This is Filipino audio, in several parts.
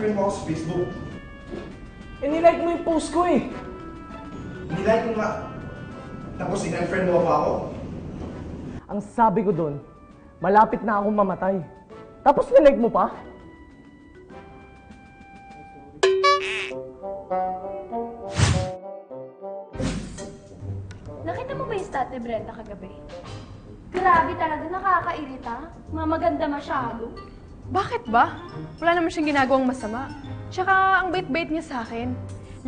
friend mo ako sa Facebook. Eh, nilike mo yung post ko eh. Nilike mo nga. Tapos in-friend mo pa ako? Ang sabi ko doon, malapit na akong mamatay. Tapos nilike mo pa? Nakita mo ba yung stat ni Brenda kagabi? Grabe talaga, nakakairita. Mamaganda masyado. Bakit ba? Wala naman siyang ginagawang masama. Tsaka ang bait-bait niya sa akin.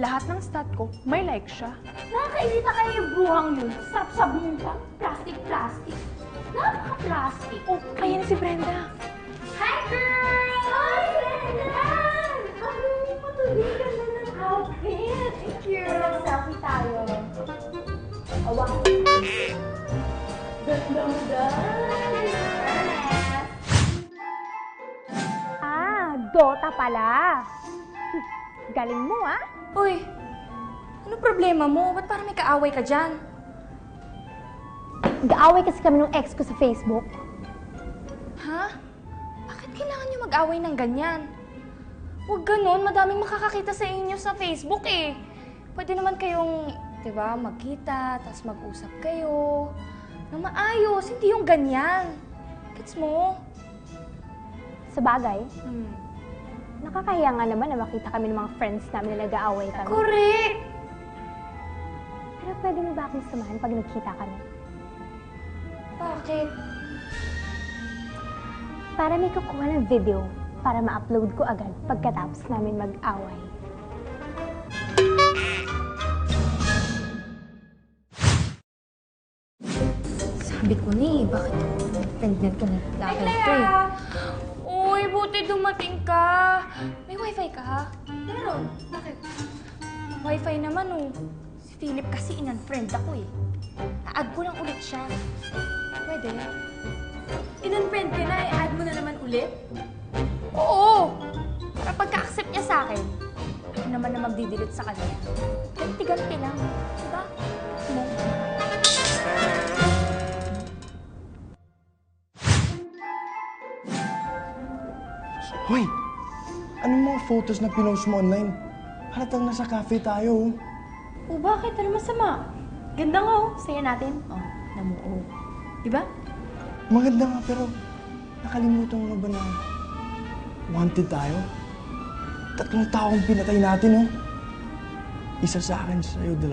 Lahat ng stat ko, may like siya. Nakakairita kayo yung buhang yun. Sap-sab mukha. Plastic-plastic. Napaka-plastic. Oh, ayan si Brenda. Hi, girl! Hi, Brenda! Ang matuloy ka na ng outfit. Thank you. Selfie tayo. Awak. Ganda mo dahil. Dota pala. Galing mo, ah. Uy, ano problema mo? Ba't parang may kaaway ka dyan? Nag-aaway kasi kami ng ex ko sa Facebook. Ha? Bakit kailangan niyo mag-away ng ganyan? Huwag ganun, madaming makakakita sa inyo sa Facebook eh. Pwede naman kayong, di ba, magkita, tapos mag-usap kayo. Na maayos, hindi yung ganyan. Gets mo? Sa bagay, nakakahiya nga naman na makita kami ng mga friends namin na nag-aaway kami. Correct! Pero pwede mo ba akong samahan pag nagkita kami? Bakit? Para may kukuha ng video para ma-upload ko agad pagkatapos namin mag-away. Sabi ko ni, bakit friend ko na lakad to eh? Uy, buti dumating ka. May wifi ka? Meron. Bakit? Wifi naman oh. Si Philip kasi in-unfriend ako eh. A-add ko lang ulit siya. Pwede? In-unfriend ka na, i-add mo na naman ulit? Oo! Para pagka-accept niya sa akin, ako naman na magdi-delete sa kanya. Ganti-ganti lang. Diba? Mo. Hoy! Anong mga photos na pinost mo online? Halatang nasa cafe tayo. O bakit? Ano masama? Ganda nga oh. Saya natin. Oh, namuo. Diba? Maganda nga pero nakalimutan mo na ba na wanted tayo? 3 taong pinatay natin, oh. Isa sa akin, sa'yo, 2.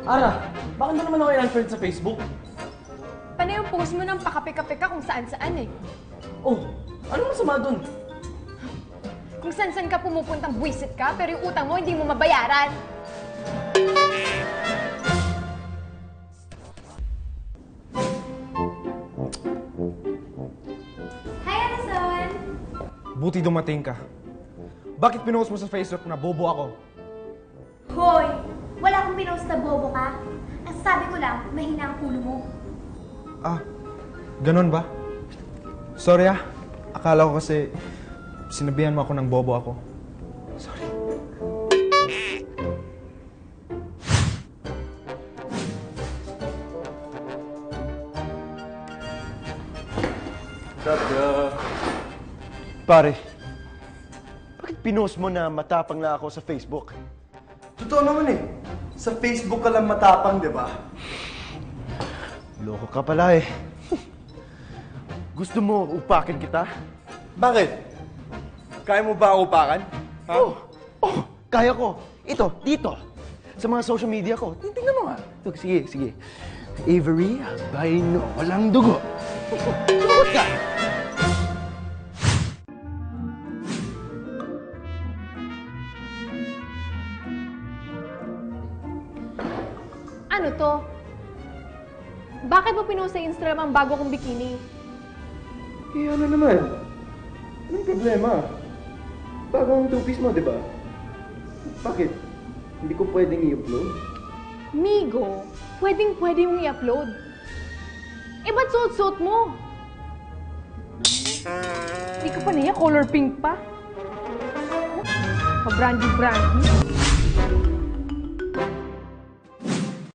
Ara, bakit mo naman ako in-unfriend sa Facebook? Panay yung post mo ng pakape-kape ka kung saan-saan eh. Oh, anong masama dun? Kung saan-saan ka pumupuntang buwisit ka, pero yung utang mo hindi mo mabayaran. Hi, Alison! Buti dumating ka. Bakit pinost mo sa Facebook na bobo ako? Hoy! Wala akong pinost na bobo ka. Ang sabi ko lang, mahina ang ulo mo. Ah, ganun ba? Sorry ah. Akala ko kasi sinabihan mo ako ng bobo ako. Sorry. Pare, bakit pinost mo na matapang na ako sa Facebook? Totoo naman eh. Sa Facebook ka lang matapang, di ba? Loko ka pala eh. Gusto mo upakin kita? Bakit? Kaya mo ba upakan? Ha? Oh, kaya ko. Ito, dito. Sa mga social media ko. Tingnan mo nga. Ito, sige. Avery Albino. Walang dugo. Sumagot ka. Ano to? Bakit mo pinost sa Instagram ang bago kong bikini? Eh, ano naman? Anong problema? Bagong two-piece mo, di ba? Bakit? Hindi ko pwedeng i-upload? Migo, pwedeng-pwede mong i-upload. Eh, ba't suot-suot mo? Hindi ka pa niya, color pink pa. Pa-brandy-brandy.